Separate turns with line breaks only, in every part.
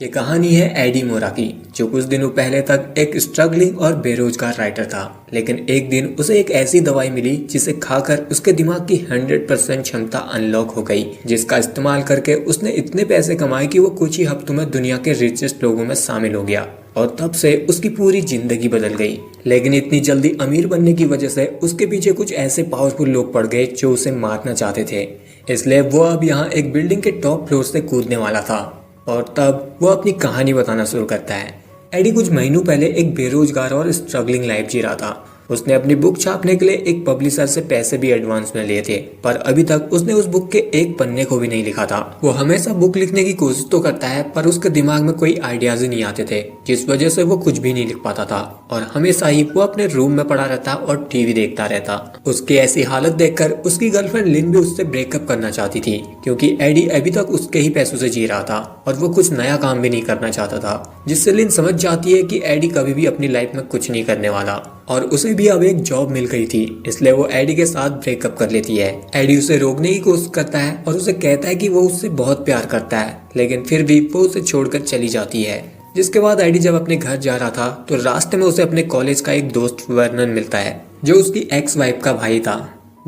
ये कहानी है एडी मोरा की, जो कुछ दिनों पहले तक एक स्ट्रगलिंग और बेरोजगार राइटर था। लेकिन एक दिन उसे एक ऐसी दवाई मिली जिसे खाकर उसके दिमाग की 100% क्षमता अनलॉक हो गई, जिसका इस्तेमाल करके उसने इतने पैसे कमाए कि वो कुछ ही हफ्तों में दुनिया के रिचेस्ट लोगों में शामिल हो गया। और तब से उसकी पूरी जिंदगी बदल गई। लेकिन इतनी जल्दी अमीर बनने की वजह से उसके पीछे कुछ ऐसे पावरफुल लोग पड़ गए जो उसे मारना चाहते थे। इसलिए वो अब यहाँ एक बिल्डिंग के टॉप फ्लोर से कूदने वाला था। और तब वो अपनी कहानी बताना शुरू करता है। एडी कुछ महीनों पहले एक बेरोजगार और स्ट्रगलिंग लाइफ जी रहा था। उसने अपनी बुक छापने के लिए एक पब्लिशर से पैसे भी एडवांस में लिए थे, पर अभी तक उसने उस बुक के एक पन्ने को भी नहीं लिखा था। वो हमेशा बुक लिखने की कोशिश तो करता है, पर उसके दिमाग में कोई आइडियाज ही नहीं आते थे, जिस वजह से वो कुछ भी नहीं लिख पाता था। और हमेशा ही वो अपने रूम में पड़ा रहता और टीवी देखता रहता। उसकी ऐसी हालत देखकर उसकी गर्लफ्रेंड लिन भी उससे ब्रेकअप करना चाहती थी, क्योंकि एडी अभी तक उसके ही पैसों से जी रहा था और वो कुछ नया काम भी नहीं करना चाहता था, जिससे लिन समझ जाती है कि एडी कभी भी अपनी लाइफ में कुछ नहीं करने वाला। और उसे भी अब एक जॉब मिल गई थी, इसलिए वो एडी के साथ ब्रेकअप कर लेती है। एडी उसे रोकने की कोशिश करता है और उसे कहता है कि वो उससे बहुत प्यार करता है, लेकिन फिर भी वो उसे छोड़कर चली जाती है। जिसके बाद एडी जब अपने घर जा रहा था तो रास्ते में उसे अपने कॉलेज का एक दोस्त वर्नन मिलता है, जो उसकी एक्स वाइफ का भाई था।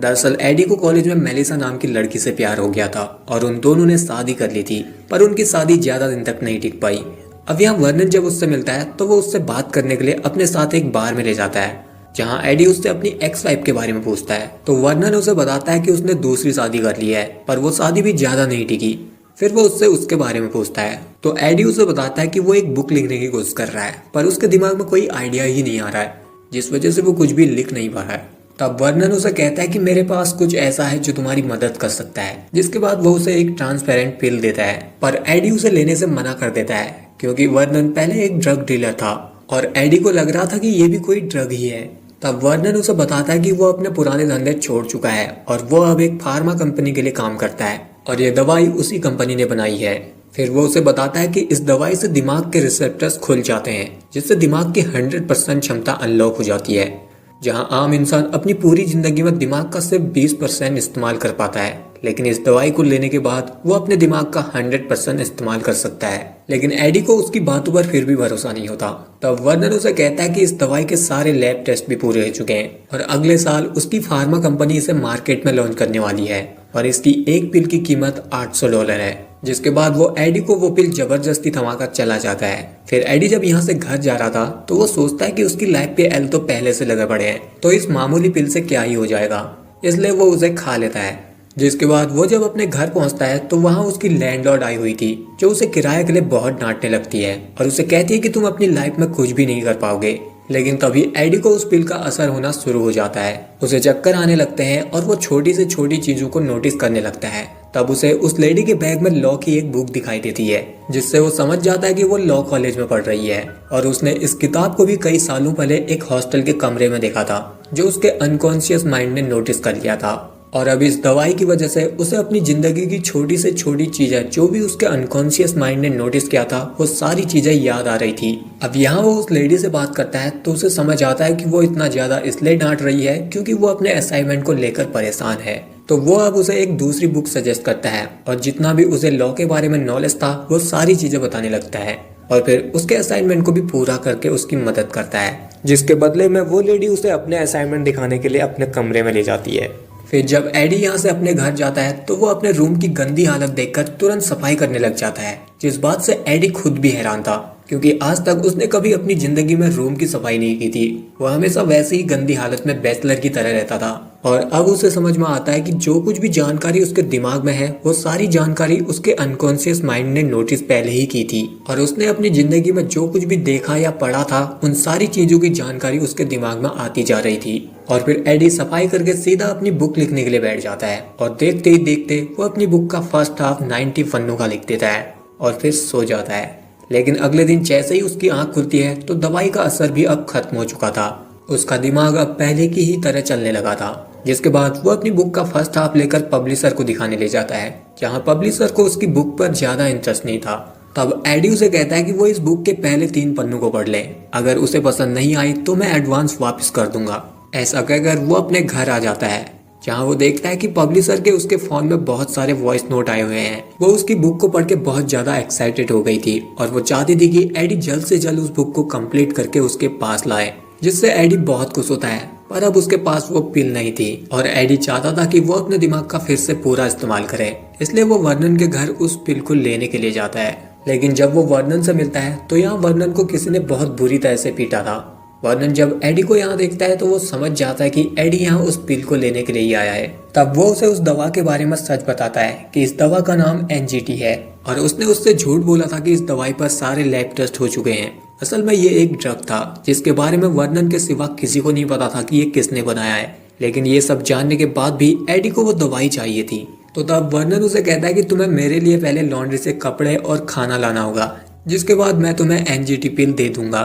दरअसल एडी को कॉलेज में मेलिसा नाम की लड़की से प्यार हो गया था और उन दोनों ने शादी कर ली थी, पर उनकी शादी ज्यादा दिन तक नहीं टिक पाई। अब यहाँ वर्नन जब उससे मिलता है तो वो उससे बात करने के लिए अपने साथ एक बार में ले जाता है, जहाँ एडी उससे अपनी एक्स वाइफ के बारे में पूछता है। तो वर्नन उसे बताता है कि उसने दूसरी शादी कर ली है, पर वो शादी भी ज्यादा नहीं टिकी। फिर वो उससे उसके बारे में पूछता है, तो एडी उसे बताता है कि वो एक बुक लिखने की कोशिश कर रहा है, पर उसके दिमाग में कोई आइडिया ही नहीं आ रहा है, जिस वजह से वो कुछ भी लिख नहीं पा रहा है। तब वर्नन उसे कहता है कि मेरे पास कुछ ऐसा है जो तुम्हारी मदद कर सकता है। जिसके बाद वो उसे एक ट्रांसपेरेंट पिल देता है, पर एडी उसे लेने से मना कर देता है, क्योंकि वर्नन पहले एक ड्रग डीलर था और एडी को लग रहा था कि ये भी कोई ड्रग ही है। तब वर्नन उसे बताता है कि वो अपने पुराने धंधे छोड़ चुका है और वो अब एक फार्मा कंपनी के लिए काम करता है और ये दवाई उसी कंपनी ने बनाई है। फिर वो उसे बताता है कि इस दवाई से दिमाग के रिसेप्टर्स खुल जाते हैं, जिससे दिमाग की 100% क्षमता अनलॉक हो जाती है। जहां आम इंसान अपनी पूरी जिंदगी में दिमाग का सिर्फ 20% इस्तेमाल कर पाता है, लेकिन इस दवाई को लेने के बाद वो अपने दिमाग का 100% इस्तेमाल कर सकता है। लेकिन एडी को उसकी बातों पर फिर भी भरोसा नहीं होता। तब वर्नन उसे कहता है कि इस दवाई के सारे लैब टेस्ट भी पूरे हो चुके हैं और अगले साल उसकी फार्मा कंपनी इसे मार्केट में लॉन्च करने वाली है और इसकी एक पिल की कीमत $800 है। जिसके बाद वो एडी को वो पिल जबरदस्ती थमाकर चला जाता है। फिर एडी जब यहाँ से घर जा रहा था तो वो सोचता है कि उसकी लाइफ पे एल तो पहले से लगे पड़े हैं, तो इस मामूली पिल से क्या ही हो जाएगा, इसलिए वो उसे खा लेता है। जिसके बाद वो जब अपने घर पहुंचता है तो वहाँ उसकी लैंडलॉर्ड आई हुई थी, जो उसे किराए के लिए बहुत डांटने लगती है और उसे कहती है कि तुम अपनी लाइफ में कुछ भी नहीं कर पाओगे। लेकिन तभी एडी को उस पिल का असर होना शुरू हो जाता है। उसे चक्कर आने लगते हैं और वो छोटी से छोटी चीजों को नोटिस करने लगता है। तब उसे उस लेडी के बैग में लॉ की एक बुक दिखाई देती है, जिससे वो समझ जाता है कि वो लॉ कॉलेज में पढ़ रही है और उसने इस किताब को भी कई सालों पहले एक हॉस्टल के कमरे में देखा था, जो उसके अनकॉन्शियस माइंड ने नोटिस कर लिया था। और अब इस दवाई की वजह से उसे अपनी जिंदगी की छोटी से छोटी चीजें जो भी उसके अनकॉन्शियस माइंड ने नोटिस किया था, वो सारी चीजें याद आ रही थी। अब यहाँ वो उस लेडी से बात करता है तो उसे समझ आता है कि वो इतना ज्यादा इसलिए डांट रही है क्योंकि वो अपने असाइनमेंट को लेकर परेशान है। तो वो अब उसे एक दूसरी बुक सजेस्ट करता है और जितना भी उसे लॉ के बारे में नॉलेज था वो सारी चीजें बताने लगता है और फिर उसके असाइनमेंट को भी पूरा करके उसकी मदद करता है। जिसके बदले में वो लेडी उसे अपने असाइनमेंट दिखाने के लिए अपने कमरे में ले जाती है। फिर जब एडी यहाँ से अपने घर जाता है तो वो अपने रूम की गंदी हालत देखकर तुरंत सफाई करने लग जाता है, जिस बात से एडी खुद भी हैरान था, क्योंकि आज तक उसने कभी अपनी जिंदगी में रूम की सफाई नहीं की थी। वो हमेशा वैसे ही गंदी हालत में बैचलर की तरह रहता था। और अब उसे समझ में आता है कि जो कुछ भी जानकारी उसके दिमाग में है वो सारी जानकारी उसके अनकॉन्शियस माइंड ने नोटिस पहले ही की थी और उसने अपनी जिंदगी में जो कुछ भी देखा या पढ़ा था उन सारी चीजों की जानकारी उसके दिमाग में आती जा रही थी। और फिर एडी सफाई करके सीधा अपनी बुक लिखने के लिए बैठ जाता है और देखते ही देखते वो अपनी बुक का फर्स्ट हाफ 90 पन्नों का लिख देता है और फिर सो जाता है। लेकिन अगले दिन जैसे ही उसकी आंख खुलती है तो दवाई का असर भी अब खत्म हो चुका था। उसका दिमाग अब पहले की ही तरह चलने लगा था। जिसके बाद वो अपनी बुक का फर्स्ट हाफ लेकर पब्लिशर को दिखाने ले जाता है, जहां पब्लिशर को उसकी बुक पर ज्यादा इंटरेस्ट नहीं था। तब एडी उसे कहता है कि वो इस बुक के पहले 3 पन्नों को पढ़ ले, अगर उसे पसंद नहीं आई तो मैं एडवांस वापस कर दूंगा। ऐसा कहकर वो अपने घर आ जाता है, जहाँ वो देखता है कि पब्लिशर के उसके फोन में बहुत सारे वॉइस नोट आए हुए हैं। वो उसकी बुक को पढ़ के बहुत ज्यादा एक्साइटेड हो गई थी और वो चाहती थी कि एडी जल्द से जल्द उस बुक को कंप्लीट करके उसके पास लाए, जिससे एडी बहुत खुश होता है। पर अब उसके पास वो पिल नहीं थी और एडी चाहता था कि वो अपने दिमाग का फिर से पूरा इस्तेमाल करे, इसलिए वो वर्नन के घर उस पिल को लेने के लिए जाता है। लेकिन जब वो वर्नन से मिलता है तो यहाँ वर्नन को किसी ने बहुत बुरी तरह से पीटा था। वर्नन जब एडी को यहाँ देखता है तो वो समझ जाता है कि एडी यहाँ उस पिल को लेने के लिए ही आया है। तब वो उसे उस दवा के बारे में सच बताता है कि इस दवा का नाम एनजीटी है और उसने उससे झूठ बोला था कि इस दवाई पर सारे लैब टेस्ट हो चुके हैं। असल में ये एक ड्रग था जिसके बारे में वर्नन के सिवा किसी को नहीं पता था कि ये किसने बनाया है। लेकिन ये सब जानने के बाद भी एडी को वो दवाई चाहिए थी। तो तब वर्नन उसे कहता है कि तुम्हें मेरे लिए पहले लॉन्ड्री से कपड़े और खाना लाना होगा, जिसके बाद मैं तुम्हें एनजीटी पिल दे दूंगा।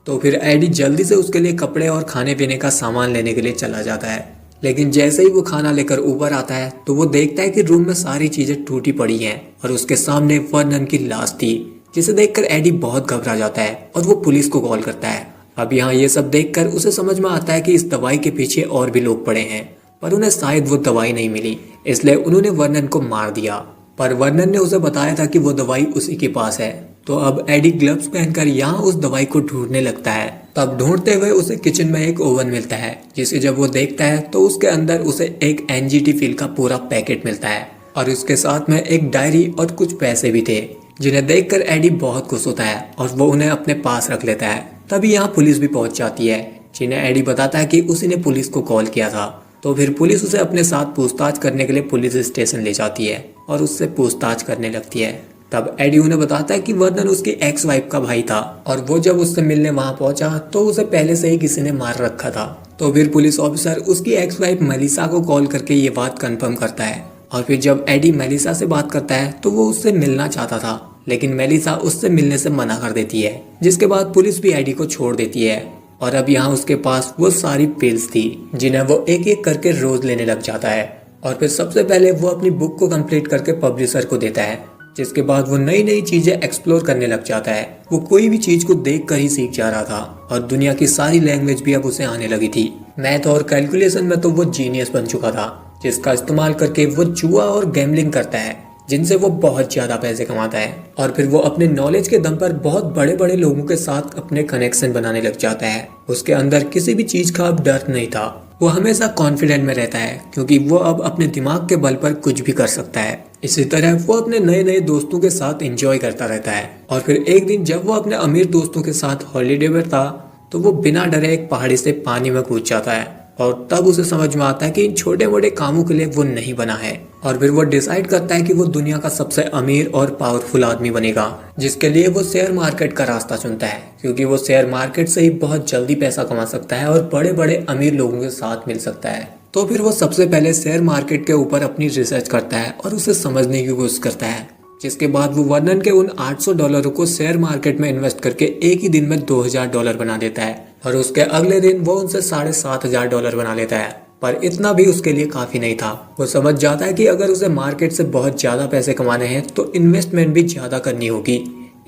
तो फिर एडी जल्दी से उसके लिए कपड़े और खाने पीने का सामान लेने के लिए चला जाता है। लेकिन जैसे ही वो खाना लेकर ऊपर आता है तो वो देखता है कि रूम में सारी चीजें टूटी पड़ी हैं और उसके सामने वर्नन की लाश थी, जिसे देखकर एडी बहुत घबरा जाता है और वो पुलिस को कॉल करता है। अब यहाँ ये सब देखकर उसे समझ में आता है कि इस दवाई के पीछे और भी लोग पड़े हैं, पर उन्हें शायद वो दवाई नहीं मिली, इसलिए उन्होंने वर्नन को मार दिया। पर वर्नन ने उसे बताया था कि वो दवाई उसी के पास है। तो अब एडी ग्लव्स पहनकर यहाँ उस दवाई को ढूंढने लगता है। तब ढूंढते हुए उसे किचन में एक ओवन मिलता है, जिसे जब वो देखता है तो उसके अंदर उसे एक एनजीटी पिल का पूरा पैकेट मिलता है और उसके साथ में एक डायरी और कुछ पैसे भी थे, जिन्हें देखकर एडी बहुत खुश होता है और वो उन्हें अपने पास रख लेता है। तभी यहाँ पुलिस भी पहुंच जाती है, जिन्हें एडी बताता है कि उसी ने पुलिस को कॉल किया था। तो फिर पुलिस उसे अपने साथ पूछताछ करने के लिए पुलिस स्टेशन ले जाती है और उससे पूछताछ करने लगती है। तब एडी उन्हें बताता है कि वर्नन उसकी एक्स वाइफ का भाई था और वो जब उससे मिलने वहां पहुंचा तो उसे पहले से ही किसी ने मार रखा था। तो फिर पुलिस ऑफिसर उसकी एक्स वाइफ मेलिसा को कॉल करके ये बात कंफर्म करता है और फिर जब एडी मेलिसा से बात करता है तो वो उससे मिलना चाहता था, लेकिन मेलिसा उससे मिलने से मना कर देती है, जिसके बाद पुलिस भी एडी को छोड़ देती है। और अब यहाँ उसके पास वो सारी पिल्स थी जिन्हें वो एक एक करके रोज लेने लग जाता है और फिर सबसे पहले वो अपनी बुक को कंप्लीट करके पब्लिशर को देता है, जिसके बाद वो नई नई चीजें एक्सप्लोर करने लग जाता है। वो कोई भी चीज को देख कर ही सीख जा रहा था और दुनिया की सारी लैंग्वेज भी अब उसे आने लगी थी। मैथ और कैलकुलेशन में तो वो जीनियस बन चुका था, जिसका इस्तेमाल करके वो जुआ और गैम्बलिंग करता है, जिनसे वो बहुत ज्यादा पैसे कमाता है। और फिर वो अपने नॉलेज के दम पर बहुत बड़े बड़े लोगों के साथ अपने कनेक्शन बनाने लग जाता है। उसके अंदर किसी भी चीज का अब डर नहीं था, वो हमेशा कॉन्फिडेंट में रहता है क्योंकि वो अब अपने दिमाग के बल पर कुछ भी कर सकता है। इसी तरह वो अपने नए नए दोस्तों के साथ एंजॉय करता रहता है। और फिर एक दिन जब वो अपने अमीर दोस्तों के साथ हॉलीडे पर था तो वो बिना डरे एक पहाड़ी से पानी में कूद जाता है और तब उसे समझ में आता है कि इन छोटे मोटे कामों के लिए वो नहीं बना है। और फिर वो डिसाइड करता है कि वो दुनिया का सबसे अमीर और पावरफुल आदमी बनेगा, जिसके लिए वो शेयर मार्केट का रास्ता चुनता है क्योंकि वो शेयर मार्केट से ही बहुत जल्दी पैसा कमा सकता है और बड़े बड़े अमीर लोगों के साथ मिल सकता है। तो फिर वो सबसे पहले शेयर मार्केट के ऊपर अपनी रिसर्च करता है और उसे समझने की कोशिश करता है, जिसके बाद वो वर्नन के उन $800 को शेयर मार्केट में इन्वेस्ट करके एक ही दिन में $2000 बना देता है और उसके अगले दिन वो उनसे $7500 बना लेता है। पर इतना भी उसके लिए काफी नहीं था। वो समझ जाता है कि अगर उसे मार्केट से बहुत ज्यादा पैसे कमाने हैं तो इन्वेस्टमेंट भी ज्यादा करनी होगी,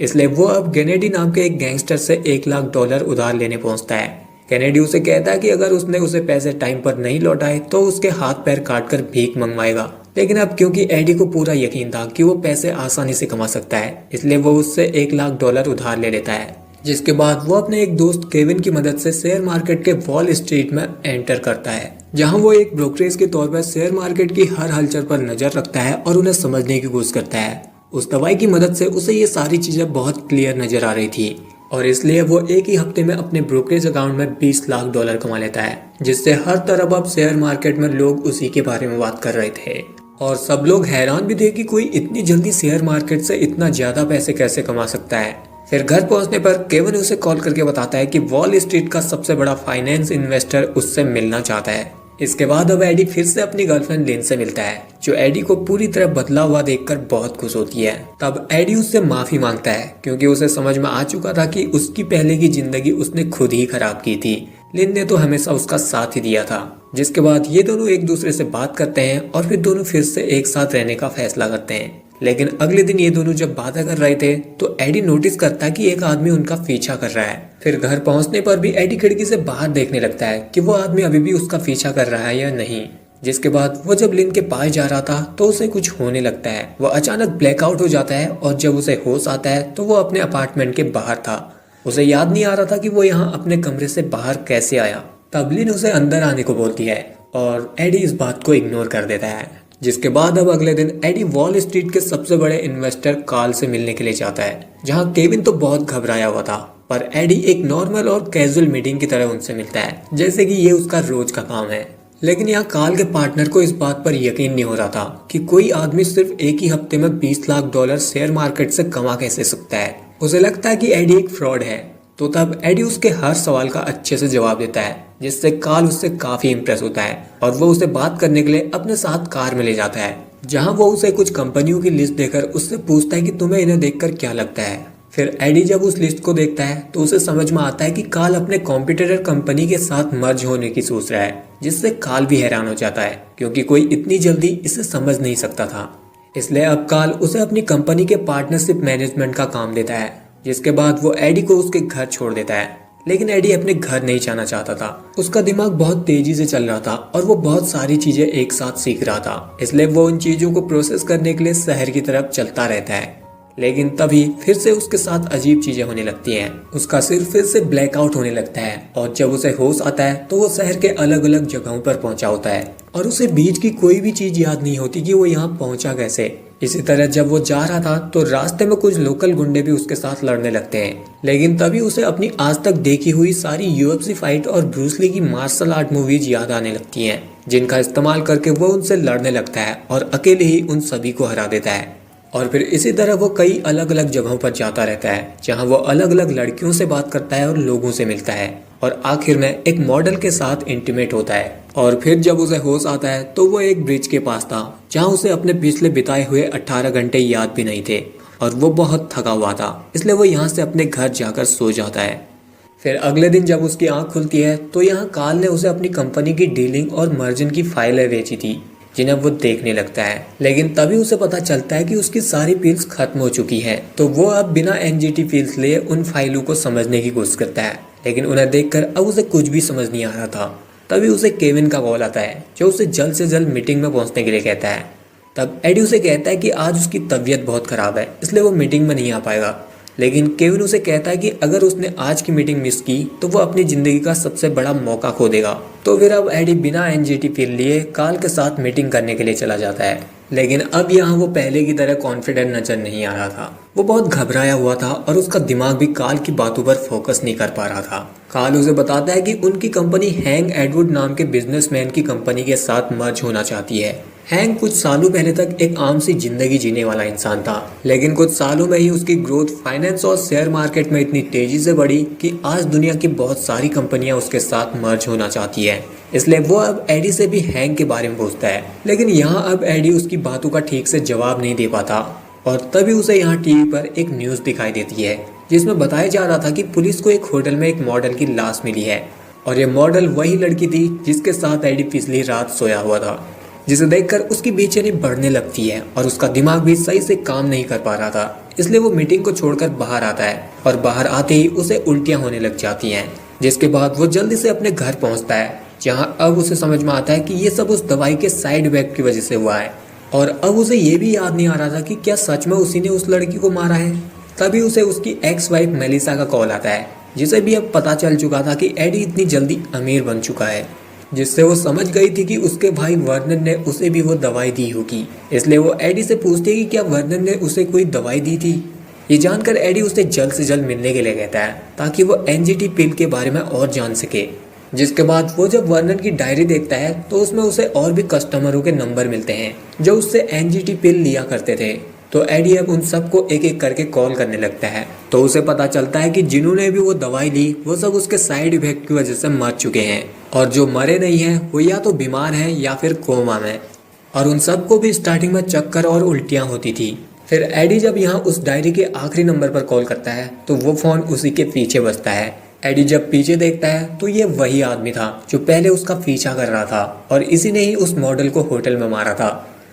इसलिए वो अब केनेडी नाम के एक गैंगस्टर से $1,00,000 उधार लेने पहुंचता है। केनेडी उसे कहता है कि अगर उसने उसे पैसे टाइम पर नहीं लौटाए तो उसके हाथ पैर काट कर भीख मंगवाएगा। लेकिन अब क्योंकि एडी को पूरा यकीन था कि वो पैसे आसानी से कमा सकता है, इसलिए वो उससे $1,00,000 उधार ले लेता है, जिसके बाद वो अपने एक दोस्त केविन की मदद से शेयर मार्केट के वॉल स्ट्रीट में एंटर करता है, जहां वो एक ब्रोकरेज के तौर पर शेयर मार्केट की हर हलचल पर नजर रखता है और उन्हें समझने की कोशिश करता है। उस दवाई की मदद से उसे ये सारी चीजें बहुत क्लियर नजर आ रही थी और इसलिए वो एक ही हफ्ते में अपने ब्रोकरेज अकाउंट में $20,00,000 कमा लेता है, जिससे हर तरफ अब शेयर मार्केट में लोग उसी के बारे में बात कर रहे थे और सब लोग हैरान भी थे कि कोई इतनी जल्दी शेयर मार्केट से इतना ज्यादा पैसे कैसे कमा सकता है। फिर घर पहुंचने पर केविन उसे कॉल करके बताता है कि वॉल स्ट्रीट का सबसे बड़ा फाइनेंस इन्वेस्टर उससे मिलना चाहता है। इसके बाद अब एडी फिर से अपनी गर्लफ्रेंड लिन से मिलता है, जो एडी को पूरी तरह बदला हुआ देखकर बहुत खुश होती है। तब एडी उससे माफी मांगता है क्योंकि उसे समझ में आ चुका था कि उसकी पहले की जिंदगी उसने खुद ही खराब की थी। लिन ने तो हमेशा उसका साथ ही दिया था। जिसके बाद ये दोनों एक दूसरे से बात करते हैं और फिर दोनों फिर से एक साथ रहने का फैसला करते हैं। लेकिन अगले दिन ये दोनों जब बातें कर रहे थे तो एडी नोटिस करता है कि एक आदमी उनका पीछा कर रहा है। फिर घर पहुंचने पर भी एडी खिड़की से बाहर देखने लगता है कि वो आदमी अभी भी उसका पीछा कर रहा है या नहीं। जिसके बाद वो जब लिन के पास जा रहा था तो उसे कुछ होने लगता है। वो अचानक ब्लैकआउट हो जाता है और जब उसे होश आता है तो वो अपने अपार्टमेंट के बाहर था। उसे याद नहीं आ रहा था कि वो यहाँ अपने कमरे से बाहर कैसे आया। तब लिन उसे अंदर आने को बोलती है और एडी इस बात को इग्नोर कर देता है। जिसके बाद अब अगले दिन एडी वॉल स्ट्रीट के सबसे बड़े इन्वेस्टर कार्ल से मिलने के लिए जाता है, जहाँ केविन तो बहुत घबराया हुआ था, पर एडी एक नॉर्मल और कैजुअल मीटिंग की तरह उनसे मिलता है, जैसे कि ये उसका रोज का काम है। लेकिन यहाँ कार्ल के पार्टनर को इस बात पर यकीन नहीं हो रहा था कि कोई आदमी सिर्फ एक ही हफ्ते में $20 लाख शेयर मार्केट से कमा कैसे सकता है। उसे लगता है कि एडी एक फ्रॉड है। तो तब एडी उसके हर सवाल का अच्छे से जवाब देता है, जिससे कार्ल उससे काफी इम्प्रेस होता है और वो उसे बात करने के लिए अपने साथ कार में ले जाता है, जहाँ वो उसे कुछ कंपनियों की लिस्ट देकर उससे पूछता है कि तुम्हें इन्हें देखकर क्या लगता है। फिर एडी जब उस लिस्ट को देखता है तो उसे समझ में आता है कि कार्ल अपने कॉम्पिटिटर कंपनी के साथ मर्ज होने की सोच रहा है, जिससे कार्ल भी हैरान हो जाता है क्योंकि कोई इतनी जल्दी इसे समझ नहीं सकता था। इसलिए अब कार्ल उसे अपनी कंपनी के पार्टनरशिप मैनेजमेंट का काम देता है, जिसके बाद वो एडी को उसके घर छोड़ देता है। लेकिन एडी अपने घर नहीं जाना चाहता था। उसका दिमाग बहुत तेजी से चल रहा था और वो बहुत सारी चीजें एक साथ सीख रहा था, इसलिए वो उन चीजों को प्रोसेस करने के लिए शहर की तरफ चलता रहता है। लेकिन तभी फिर से उसके साथ अजीब चीजें होने लगती हैं। उसका सिर फिर से ब्लैकआउट होने लगता है और जब उसे होश आता है तो वो शहर के अलग अलग जगहों पर पहुंचा होता है और उसे बीच की कोई भी चीज याद नहीं होती कि वो यहाँ पहुंचा कैसे। इसी तरह जब वो जा रहा था तो रास्ते में कुछ लोकल गुंडे भी उसके साथ लड़ने लगते हैं। लेकिन तभी उसे अपनी आज तक देखी हुई सारी UFC फाइट और ब्रूस ली की मार्शल आर्ट मूवीज याद आने लगती हैं, जिनका इस्तेमाल करके वो उनसे लड़ने लगता है और अकेले ही उन सभी को हरा देता है। और फिर इसी तरह वो कई अलग अलग जगहों पर जाता रहता है, जहां वो अलग अलग लड़कियों से बात करता है और लोगों से मिलता है और आखिर में एक मॉडल के साथ इंटीमेट होता है। और फिर जब उसे होश आता है तो वो एक ब्रिज के पास था, जहां उसे अपने पिछले बिताए हुए 18 घंटे याद भी नहीं थे और वो बहुत थका हुआ था, इसलिए वो यहाँ से अपने घर जाकर सो जाता है। फिर अगले दिन जब उसकी आंख खुलती है तो यहाँ कार्ल ने उसे अपनी कंपनी की डीलिंग और मार्जिन की फाइलें बेची थी, जिन्हें वो देखने लगता है। लेकिन तभी उसे पता चलता है कि उसकी सारी पिल्स खत्म हो चुकी हैं, तो वो अब बिना NGT पिल्स लिए उन फाइलों को समझने की कोशिश करता है, लेकिन उन्हें देखकर अब उसे कुछ भी समझ नहीं आ रहा था। तभी उसे केविन का कॉल आता है, जो उसे जल्द से जल्द मीटिंग में पहुंचने के लिए कहता है। तब एडी उसे कहता है कि आज उसकी तबीयत बहुत खराब है, इसलिए वो मीटिंग में नहीं आ पाएगा। लेकिन केविन उसे कहता है कि अगर उसने आज की मीटिंग मिस की तो वो अपनी जिंदगी का सबसे बड़ा मौका खो देगा। तो फिर अब एडी बिना NGT पिल लिए कार्ल के साथ मीटिंग करने के लिए चला जाता है। लेकिन अब यहाँ वो पहले की तरह कॉन्फिडेंट नजर नहीं आ रहा था। वो बहुत घबराया हुआ था और उसका दिमाग भी कार्ल की बातों पर फोकस नहीं कर पा रहा था। कार्ल उसे बताता है कि उनकी कंपनी हैंग एडवुड नाम के बिजनेसमैन की कंपनी के साथ मर्ज होना चाहती है। हैंग कुछ सालों पहले तक एक आम सी जिंदगी जीने वाला इंसान था, लेकिन कुछ सालों में ही उसकी ग्रोथ फाइनेंस और शेयर मार्केट में इतनी तेजी से बढ़ी कि आज दुनिया की बहुत सारी कंपनियां उसके साथ मर्ज होना चाहती है। इसलिए वो अब एडी से भी हैंग के बारे में पूछता है, लेकिन यहाँ अब एडी उसकी बातों का ठीक से जवाब नहीं दे पाता। और तभी उसे यहाँ टीवी पर एक न्यूज दिखाई देती है, जिसमें बताया जा रहा था कि पुलिस को एक होटल में एक मॉडल की लाश मिली है और ये मॉडल वही लड़की थी जिसके साथ एडी पिछली रात सोया हुआ था, जिसे देखकर उसकी बेचैनी बढ़ने लगती है और उसका दिमाग भी सही से काम नहीं कर पा रहा था। इसलिए वो मीटिंग को छोड़कर बाहर आता है और बाहर आते ही उसे उल्टियां होने लग जाती हैं, जिसके बाद वो जल्दी से अपने घर पहुंचता है, जहां अब उसे समझ में आता है कि ये सब उस दवाई के साइड इफेक्ट की वजह से हुआ है। और अब उसे ये भी याद नहीं आ रहा था कि क्या सच में उसी ने उस लड़की को मारा है। तभी उसे उसकी एक्स वाइफ मेलिसा का कॉल आता है, जिसे भी अब पता चल चुका था कि एडी इतनी जल्दी अमीर बन चुका है, जिससे वो समझ गई थी कि उसके भाई वर्नन ने उसे भी वो दवाई दी होगी। इसलिए वो एडी से पूछती है कि क्या वर्नन ने उसे कोई दवाई दी थी। ये जानकर एडी उसे जल्द से जल्द मिलने के लिए कहता है, ताकि वो NGT पिल के बारे में और जान सके। जिसके बाद वो जब वर्नन की डायरी देखता है तो उसमें उसे और भी कस्टमरों के नंबर मिलते हैं जो उससे NGT पिल लिया करते थे। तो एडी अब उन सबको एक एक करके कॉल करने लगता है। तो उसे पता चलता है कि जिन्होंने भी वो दवाई ली वो सब उसके साइड इफेक्ट की वजह से मर चुके हैं, और जो मरे नहीं हैं वो या तो बीमार हैं या फिर कोमा में, और उन सबको भी स्टार्टिंग में चक्कर और उल्टियाँ होती थी। फिर एडी जब यहाँ उस डायरी के आखिरी नंबर पर कॉल करता है तो वो फोन उसी के पीछे बजता है। एडी जब पीछे देखता है तो ये वही आदमी था जो पहले उसका पीछा कर रहा था और इसी ने ही उस मॉडल को होटल में मारा था।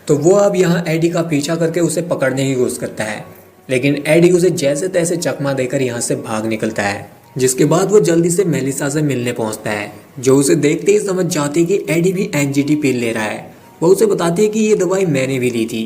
तो वो अब यहाँ एडी का पीछा करके उसे पकड़ने की कोशिश करता है, लेकिन एडी उसे जैसे तैसे चकमा देकर यहाँ से भाग निकलता है, जिसके बाद वो जल्दी से मेलिसा से मिलने पहुंचता है, जो उसे देखते ही समझ जाती है कि एडी भी एनजीटी पिल ले रहा है। वो उसे बताती है कि ये दवाई मैंने भी ली थी,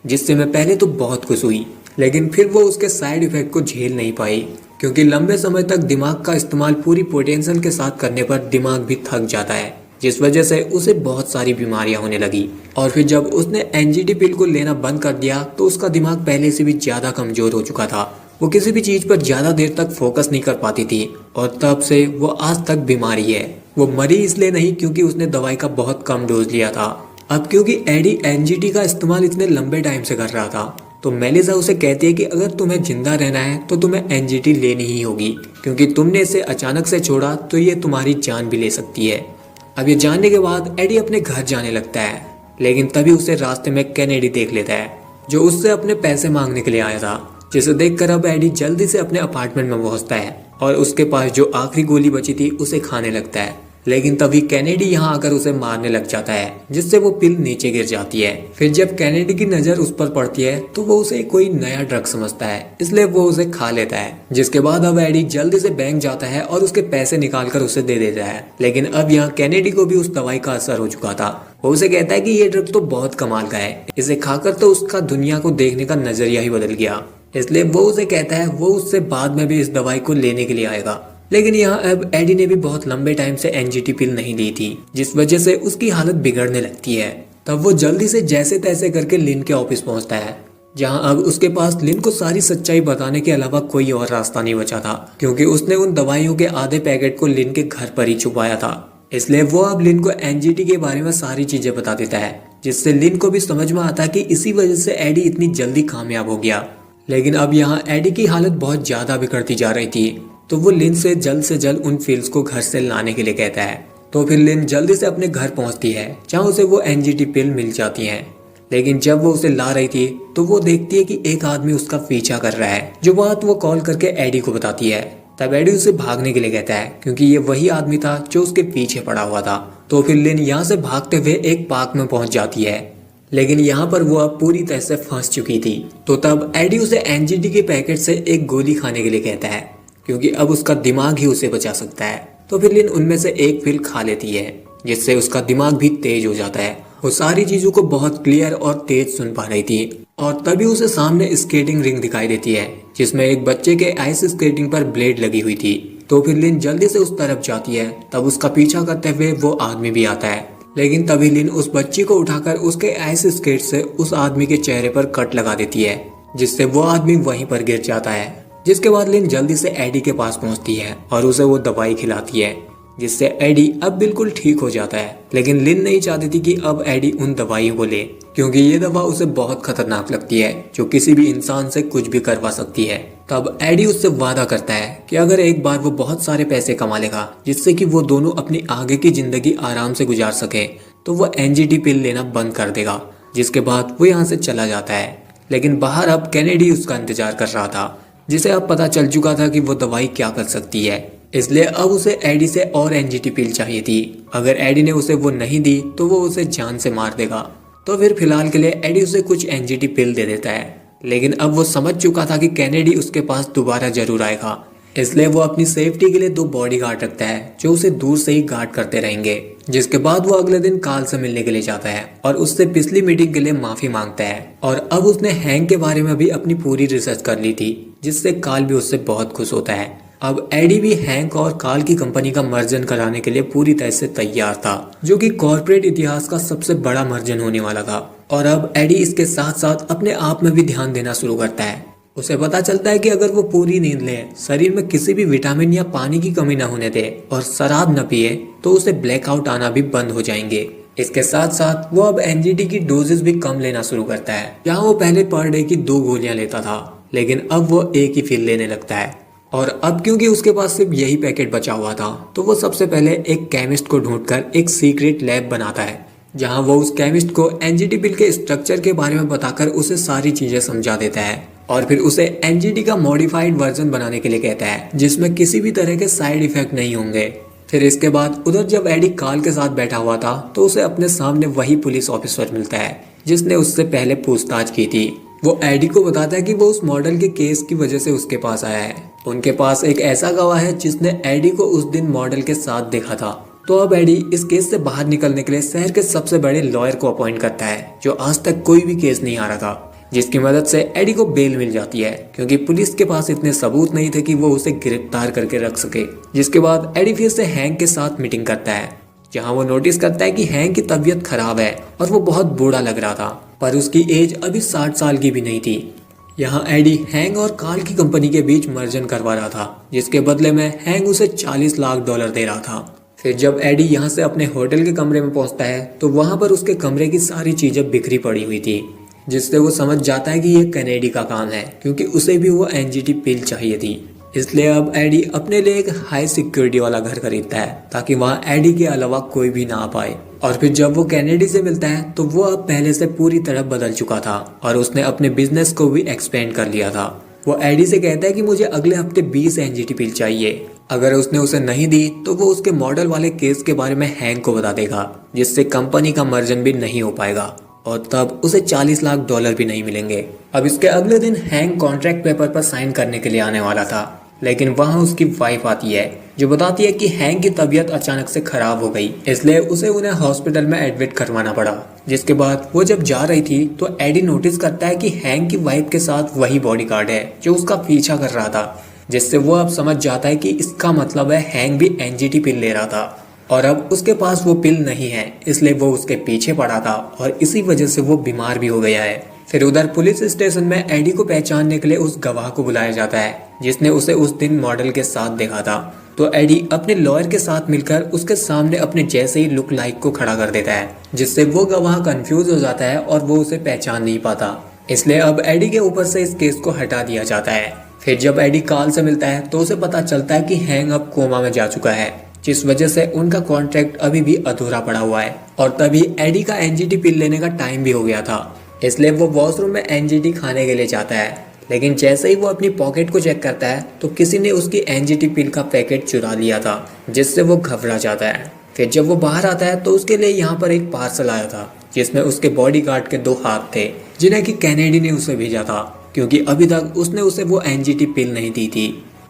जिससे मैं पहले तो बहुत खुश हुई, लेकिन फिर वो उसके साइड इफेक्ट को झेल नहीं पाई, क्योंकि लंबे समय तक दिमाग का इस्तेमाल पूरी पोटेंशियल के साथ करने पर दिमाग भी थक जाता है, जिस वजह से उसे बहुत सारी बीमारियां होने लगी। और फिर जब उसने एनजीटी पिल को लेना बंद कर दिया तो उसका दिमाग पहले से भी ज्यादा कमजोर हो चुका था। वो किसी भी चीज पर ज्यादा देर तक फोकस नहीं कर पाती थी, और तब से वो आज तक बीमारी है। वो मरी इसलिए नहीं क्योंकि उसने दवाई का बहुत कम डोज लिया था। अब क्योंकि एडी एनजीटी का इस्तेमाल इतने लंबे टाइम से कर रहा था, तो मेलिसा उसे कहती है कि अगर तुम्हें जिंदा रहना है तो तुम्हें एनजीटी लेनी ही होगी, क्योंकि तुमने इसे अचानक से छोड़ा तो ये तुम्हारी जान भी ले सकती है। अब ये जानने के बाद एडी अपने घर जाने लगता है, लेकिन तभी उसे रास्ते में केनेडी देख लेता है, जो उससे अपने पैसे मांगने के लिए आया था, जिसे देखकर अब एडी जल्दी से अपने अपार्टमेंट में पहुंचता है और उसके पास जो आखिरी गोली बची थी उसे खाने लगता है। लेकिन तभी केनेडी यहाँ आकर उसे मारने लग जाता है, जिससे वो पिल नीचे गिर जाती है। फिर जब केनेडी की नजर उस पर पड़ती है तो वो उसे कोई नया ड्रग समझता है, इसलिए वो उसे खा लेता है। जिसके बाद अब एडी जल्दी से बैंक जाता है और उसके पैसे निकालकर उसे दे देता है। लेकिन अब यहाँ केनेडी को भी उस दवाई का असर हो चुका था। वो उसे कहता है कि ये ड्रग तो बहुत कमाल का है, इसे खाकर तो उसका दुनिया को देखने का नजरिया ही बदल गया। इसलिए वो उसे कहता है वो उससे बाद में भी इस दवाई को लेने के लिए आएगा। लेकिन यहाँ अब एडी ने भी बहुत लंबे टाइम से एनजीटी पिल नहीं ली थी, जिस वजह से उसकी हालत बिगड़ने लगती है। तब वो जल्दी से जैसे तैसे करके लिन के ऑफिस पहुंचता है, जहां अब उसके पास लिन को सारी सच्चाई बताने के अलावा कोई और रास्ता नहीं बचा था, क्योंकि उसने उन दवाइयों के आधे पैकेट को लिन के घर पर ही छुपाया था। इसलिए वो अब लिन को एनजीटी के बारे में सारी चीजें बता देता है, जिससे लिन को भी समझ में आता है कि इसी वजह से एडी इतनी जल्दी कामयाब हो गया। लेकिन अब यहाँ एडी की हालत बहुत ज्यादा बिगड़ती जा रही थी, तो वो लिन से जल्द उन फिल्स को घर से लाने के लिए कहता है। तो फिर लिन जल्दी से अपने घर पहुंचती है, जहां उसे वो एनजीटी पिल मिल जाती हैं। लेकिन जब वो उसे ला रही थी तो वो देखती है कि एक आदमी उसका पीछा कर रहा है, जो बात वो कॉल करके एडी को बताती है। तब एडी उसे भागने के लिए कहता है, क्योंकि ये वही आदमी था जो उसके पीछे पड़ा हुआ था। तो फिर लिन यहाँ से भागते हुए एक पार्क में पहुंच जाती है, लेकिन यहाँ पर वो अब पूरी तरह से फंस चुकी थी। तो तब एडी उसे एनजीटी के पैकेट से एक गोली खाने के लिए कहता है, क्योंकि अब उसका दिमाग ही उसे बचा सकता है। तो फिर लिन उनमें से एक पिल खा लेती है, जिससे उसका दिमाग भी तेज हो जाता है। वो सारी चीजों को बहुत क्लियर और तेज सुन पा रही थी, और तभी उसे सामने स्केटिंग रिंग दिखाई देती है, जिसमें एक बच्चे के आइस स्केटिंग पर ब्लेड लगी हुई थी। तो फिर लिन जल्दी से उस तरफ जाती है, तब उसका पीछा करते हुए वो आदमी भी आता है। लेकिन तभी लिन उस बच्ची को उठाकर उसके आइस स्केट से उस आदमी के चेहरे पर कट लगा देती है, जिससे वो आदमी वहीं पर गिर जाता है। जिसके बाद लिन जल्दी से एडी के पास पहुंचती है और उसे वो दवाई खिलाती है, जिससे एडी अब बिल्कुल ठीक हो जाता है। लेकिन लिन नहीं चाहती थी कि अब एडी उन दवाइयों को ले, क्योंकि ये दवा उसे बहुत खतरनाक लगती है, जो किसी भी इंसान से कुछ भी करवा सकती है। तब एडी उससे वादा करता है कि अगर एक बार वो बहुत सारे पैसे कमा लेगा, जिससे कि वो दोनों अपनी आगे की जिंदगी आराम से गुजार सके, तो वो एनजीटी पिल लेना बंद कर देगा। जिसके बाद वो यहाँ से चला जाता है। लेकिन बाहर अब केनेडी उसका इंतजार कर रहा था, जिसे अब पता चल चुका था कि वो दवाई क्या कर सकती है। इसलिए अब उसे एडी से और एनजीटी पिल चाहिए थी। अगर एडी ने उसे वो नहीं दी तो वो उसे जान से मार देगा। तो फिर फिलहाल के लिए एडी उसे कुछ एनजीटी पिल दे देता है। लेकिन अब वो समझ चुका था कि केनेडी उसके पास दोबारा जरूर आएगा, इसलिए वो अपनी सेफ्टी के लिए 2 बॉडीगार्ड रखता है, जो उसे दूर से ही गार्ड करते रहेंगे। जिसके बाद वो अगले दिन काल से मिलने के लिए जाता है और उससे पिछली मीटिंग के लिए माफी मांगता है। और अब उसने हैंक के बारे में भी अपनी पूरी रिसर्च कर ली थी, जिससे काल भी उससे बहुत खुश होता है। अब एडी भी हैंक और काल की कंपनी का मर्जन कराने के लिए पूरी तरह से तैयार था, जो कि कॉर्पोरेट इतिहास का सबसे बड़ा मर्जन होने वाला था। और अब एडी इसके साथ साथ अपने आप में भी ध्यान देना शुरू करता है। उसे पता चलता है कि अगर वो पूरी नींद ले, शरीर में किसी भी विटामिन या पानी की कमी न होने दे और शराब न पिए, तो उसे ब्लैकआउट आना भी बंद हो जाएंगे। इसके साथ साथ वो अब एनजीटी की डोजेस भी कम लेना शुरू करता है। जहाँ वो पहले पर डे की 2 गोलियां लेता था, लेकिन अब वो एक ही पिल लेने लगता है। और अब क्योंकि उसके पास सिर्फ यही पैकेट बचा हुआ था, तो वो सबसे पहले एक केमिस्ट को ढूंढकर एक सीक्रेट लैब बनाता है, जहां वो उस केमिस्ट को एनजीटी पिल के स्ट्रक्चर के बारे में बताकर उसे सारी चीजें समझा देता है। और फिर उसे एनजीटी का मॉडिफाइड वर्जन बनाने के लिए कहता है, जिसमें किसी भी तरह के साइड इफेक्ट नहीं होंगे। फिर इसके बाद उधर जब एडी काल के साथ बैठा हुआ था, तो उसे अपने सामने वही पुलिस ऑफिसर मिलता है जिसने उससे पहले पूछताछ की थी। वो एडी को बताता है कि वो उस मॉडल के केस की वजह से उसके पास आया है उनके पास एक ऐसा गवाह है जिसने एडी को उस दिन मॉडल के साथ देखा था। तो अब एडी इस केस से बाहर निकलने के लिए शहर के सबसे बड़े लॉयर को अपॉइंट करता है, जो आज तक कोई भी केस नहीं हारा था, जिसकी मदद से एडी को बेल मिल जाती है क्योंकि पुलिस के पास इतने सबूत नहीं थे कि वो उसे गिरफ्तार करके रख सके। जिसके बाद एडी फिर से हैंक के साथ मीटिंग करता है, जहां वो नोटिस करता है कि हैंक की तबीयत खराब है और वो बहुत बूढ़ा लग रहा था, पर उसकी एज अभी 60 साल की भी नहीं थी। यहाँ एडी हैंग और कार्ल की कंपनी के बीच मर्जन करवा रहा था, जिसके बदले में हैंग उसे $40 लाख दे रहा था। फिर जब एडी यहाँ से अपने होटल के कमरे में पहुंचता है तो वहां पर उसके कमरे की सारी चीजें बिखरी पड़ी हुई थी, जिससे वो समझ जाता है कि ये कैनेडी का काम है, क्योंकि उसे भी वो एनजीटी पिल चाहिए थी। इसलिए अब एडी अपने लिए एक हाई सिक्योरिटी वाला घर खरीदता है ताकि वहाँ एडी के अलावा कोई भी ना आ पाए। और फिर जब वो कैनेडी से मिलता है तो वो अब पहले से पूरी तरह बदल चुका था और उसने अपने बिजनेस को भी एक्सपेंड कर लिया था। वो एडी से कहता है कि मुझे अगले हफ्ते 20 एनजीटी पिल चाहिए। अगर उसने उसे नहीं दी तो वो उसके मॉडल वाले केस के बारे में हैंक को बता देगा, जिससे कंपनी का मर्जन भी नहीं हो पाएगा और तब उसे $40 लाख भी नहीं मिलेंगे। अब इसके अगले दिन हैंक कॉन्ट्रैक्ट पेपर पर साइन करने के लिए आने वाला था, लेकिन वहां उसकी वाइफ आती है जो बताती है कि हैंक की तबीयत अचानक से खराब हो गई, इसलिए उसे उन्हें हॉस्पिटल में एडमिट करवाना पड़ा। जिसके बाद वो जब जा रही थी तो एडी नोटिस करता है कि हैंक की वाइफ के साथ वही बॉडीगार्ड है जो उसका पीछा कर रहा था, जिससे वो अब समझ जाता है कि इसका मतलब है हैंक भी एनजीटी पिल ले रहा था और अब उसके पास वो पिल नहीं है, इसलिए वो उसके पीछे पड़ा था और इसी वजह से वो बीमार भी हो गया है। फिर उधर पुलिस स्टेशन में एडी को पहचानने के लिए उस गवाह को बुलाया जाता है जिसने उसे उस दिन मॉडल के साथ देखा था। तो एडी अपने लॉयर के साथ मिलकर उसके सामने अपने जैसे ही लुक लाइक को खड़ा कर देता है, जिससे वो गवाह कंफ्यूज हो जाता है और वो उसे पहचान नहीं पाता। इसलिए अब एडी के ऊपर से इस केस को हटा दिया जाता है। फिर जब एडी कार्ल से मिलता है तो उसे पता चलता है कि हैंग अब कोमा में जा चुका है, जिस वजह से उनका कॉन्ट्रैक्ट अभी भी अधूरा पड़ा हुआ है और तभी एडी का एनजीटी पिल लेने का टाइम भी हो गया था। इसलिए वो वॉशरूम में एनजीटी खाने के लिए जाता है, लेकिन जैसे ही वो अपनी पॉकेट को चेक करता है तो किसी ने उसकी एनजीटी पिल का पैकेट चुरा लिया था, जिससे वो घबरा जाता है। फिर जब वो बाहर आता है तो उसके लिए यहाँ पर एक पार्सल आया था जिसमें उसके बॉडीगार्ड के 2 हाथ थे, जिन्हें कि कैनेडी ने उसे भेजा था क्योंकि अभी तक उसने उसे वो एनजीटी पिल नहीं दी थी।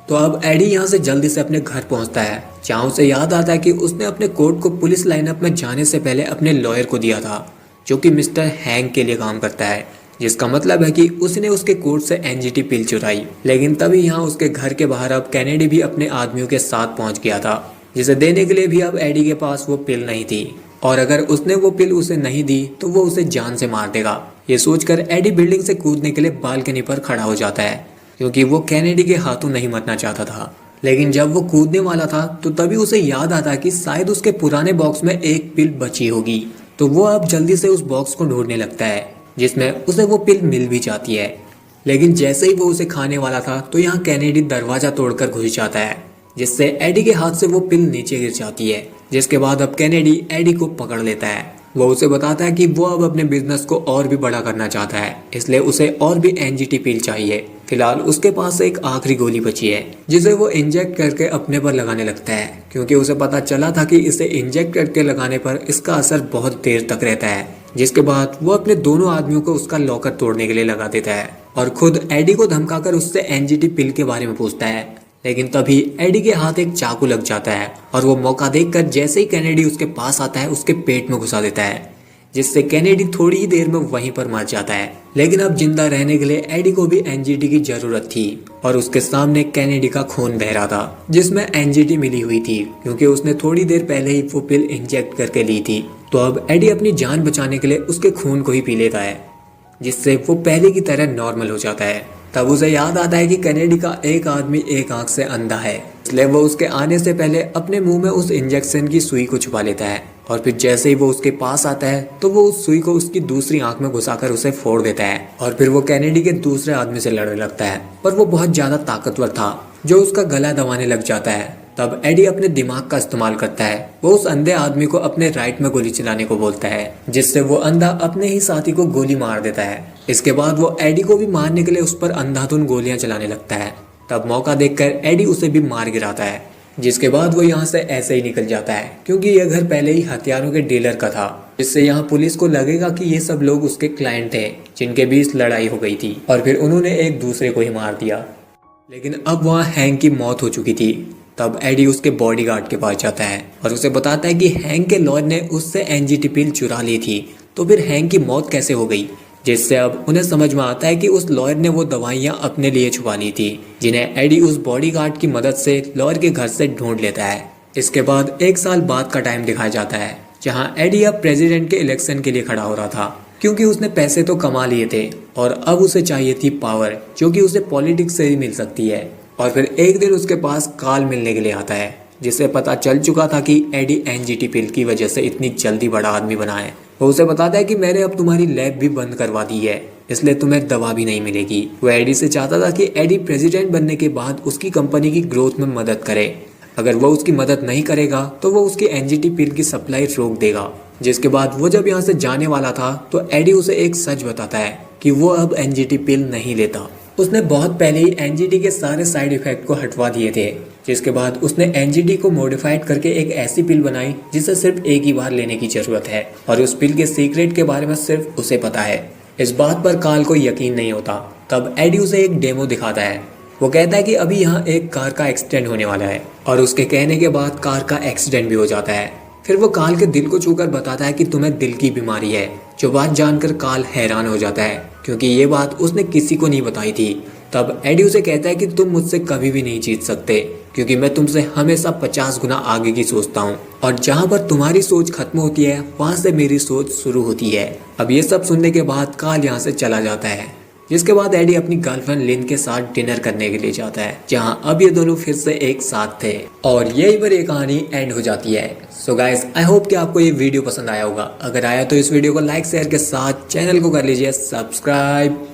तो अब एडी यहाँ से जल्दी से अपने घर पहुँचता है, जहाँ उसे याद आता है कि उसने अपने कोट को पुलिस लाइनअप में जाने से पहले अपने लॉयर को दिया था, जो कि मिस्टर हैंक के लिए काम करता है, जिसका मतलब है कि उसने उसके कोट से एनजीटी पिल चुराई। लेकिन तभी यहाँ उसके घर के बाहर अब कैनेडी भी अपने आदमियों के साथ पहुँच गया था, जिसे देने के लिए भी अब एडी के पास वो पिल नहीं थी और अगर उसने वो पिल उसे नहीं दी तो वो उसे जान से मार देगा। ये सोचकर एडी बिल्डिंग से कूदने के लिए बालकनी पर खड़ा हो जाता है, क्योंकि वो कैनेडी के हाथों नहीं मरना चाहता था। लेकिन जब वो कूदने वाला था तो तभी उसे याद आता कि शायद उसके पुराने बॉक्स में एक पिल बची होगी। तो वो अब जल्दी से उस बॉक्स को ढूंढने लगता है, जिसमें उसे वो पिल मिल भी जाती है। लेकिन जैसे ही वो उसे खाने वाला था तो यहाँ कैनेडी दरवाजा तोड़कर घुस जाता है, जिससे एडी के हाथ से वो पिल नीचे गिर जाती है। जिसके बाद अब कैनेडी एडी को पकड़ लेता है। वो उसे बताता है कि वो अब अपने बिजनेस को और भी बड़ा करना चाहता है, इसलिए उसे और भी एनजीटी पिल चाहिए। फिलहाल उसके पास एक आखिरी गोली बची है, जिसे वो इंजेक्ट करके अपने पर लगाने लगता है, क्योंकि उसे पता चला था कि इसे इंजेक्ट करके लगाने पर इसका असर बहुत देर तक रहता है। जिसके बाद वो अपने दोनों आदमियों को उसका लॉकर तोड़ने के लिए लगा देता है और खुद एडी को धमकाकर उससे एनजीटी पिल के बारे में पूछता है। लेकिन तभी एडी के हाथ एक चाकू लग जाता है और वो मौका देखकर जैसे ही कैनेडी उसके पास आता है उसके पेट में घुसा देता है, जिससे कैनेडी थोड़ी ही देर में वहीं पर मर जाता है। लेकिन अब जिंदा रहने के लिए एडी को भी एनजीटी की जरूरत थी और उसके सामने कैनेडी का खून बह रहा था, जिसमें एनजीटी मिली हुई थी, क्योंकि उसने थोड़ी देर पहले ही वो पिल इंजेक्ट करके ली थी। तो अब एडी अपनी जान बचाने के लिए उसके खून को ही पी लेता है, जिससे वो पहले की तरह नॉर्मल हो जाता है। तब उसे याद आता है कि कैनेडी का एक आदमी एक आंख से अंधा है, इसलिए वो उसके आने से पहले अपने मुंह में उस इंजेक्शन की सुई को छुपा लेता है और फिर जैसे ही वो उसके पास आता है तो वो उस सुई को उसकी दूसरी आंख में घुसाकर उसे फोड़ देता है और फिर वो कैनेडी के दूसरे आदमी से लड़ने लगता है। पर वो बहुत ज्यादा ताकतवर था, जो उसका गला दबाने लग जाता है। तब एडी अपने दिमाग का इस्तेमाल करता है। वो उस अंधे आदमी को अपने राइट में गोली चलाने को बोलता है, जिससे वो अंधा अपने ही साथी को गोली मार देता है। इसके बाद वो एडी को भी मारने के लिए उस पर अंधाधुन गोलियां चलाने लगता है। तब मौका देखकर एडी उसे भी मार गिराता है, जिसके बाद वो यहाँ से ऐसे ही निकल जाता है, क्योंकि यह घर पहले ही हथियारों के डीलर का था, जिससे यहाँ पुलिस को लगेगा कि ये सब लोग उसके क्लाइंट थे जिनके बीच लड़ाई हो गई थी और फिर उन्होंने एक दूसरे को ही मार दिया। लेकिन अब वहाँ हैंक की मौत हो चुकी थी। तब एडी उसके बॉडीगार्ड के पास जाता है और उसे बताता है कि हैंक के लॉर्ड ने उससे एनजीटी पिल चुरा ली थी, तो फिर हैंक की मौत कैसे हो गई। जिससे अब उन्हें समझ में आता है कि उस लॉयर ने वो दवाइयाँ अपने लिए छुपा ली थी, जिन्हें एडी उस बॉडीगार्ड की मदद से लॉयर के घर से ढूंढ लेता है। इसके बाद 1 साल बाद का टाइम दिखाया जाता है, जहाँ एडी अब प्रेसिडेंट के इलेक्शन के लिए खड़ा हो रहा था, क्योंकि उसने पैसे तो कमा लिए थे और अब उसे चाहिए थी पावर, जो कि उसे पॉलिटिक्स से ही मिल सकती है। और फिर एक दिन उसके पास कार्ल मिलने के लिए आता है, जिसे पता चल चुका था कि एडी एनजीटी पिल की वजह से इतनी जल्दी बड़ा आदमी बना है। वो उसे बताता है कि मैंने अब तुम्हारी लैब भी बंद करवा दी है, इसलिए तुम्हें दवा भी नहीं मिलेगी। वो एडी से चाहता था कि एडी प्रेसिडेंट बनने के बाद उसकी कंपनी की ग्रोथ में मदद करे। अगर वो उसकी मदद नहीं करेगा तो वो उसकी एनजीटी पिल की सप्लाई रोक देगा। जिसके बाद वो जब यहाँ से जाने वाला था तो एडी उसे एक सच बताता है कि वो अब एनजीटी पिल नहीं लेता। उसने बहुत पहले ही एनजीटी के सारे साइड इफेक्ट को हटवा दिए थे। जिसके बाद उसने एनजीटी को मॉडिफाइड करके एक ऐसी पिल बनाई जिसे सिर्फ एक ही बार लेने की जरूरत है, और उस पिल के सीक्रेट के बारे में सिर्फ उसे पता है। इस बात पर कार्ल को यकीन नहीं होता। तब एडी उसे एक डेमो दिखाता है। वो कहता है कि अभी यहाँ एक कार का एक्सीडेंट होने वाला है, और उसके कहने के बाद कार का एक्सीडेंट भी हो जाता है। फिर वो कार्ल के दिल को छूकर बताता है कि तुम्हें दिल की बीमारी है, जो बात जानकर कार्ल हैरान हो जाता है, क्योंकि ये बात उसने किसी को नहीं बताई थी। तब एडी उसे कहता है कि तुम मुझसे कभी भी नहीं जीत सकते, क्योंकि मैं तुमसे हमेशा 50 गुना आगे की सोचता हूँ, और जहाँ पर तुम्हारी सोच खत्म होती है वहाँ से मेरी सोच शुरू होती है। अब ये सब सुनने के बाद कार्ल यहाँ से चला जाता है। जिसके बाद एडी अपनी गर्लफ्रेंड लिन के साथ डिनर करने के लिए जाता है, जहाँ अब ये दोनों फिर से एक साथ थे, और यही पर ये कहानी एंड हो जाती है। सो गाइस, आई होप कि आपको ये वीडियो पसंद आया होगा। अगर आया तो इस वीडियो को लाइक शेयर के साथ चैनल को कर लीजिए सब्सक्राइब।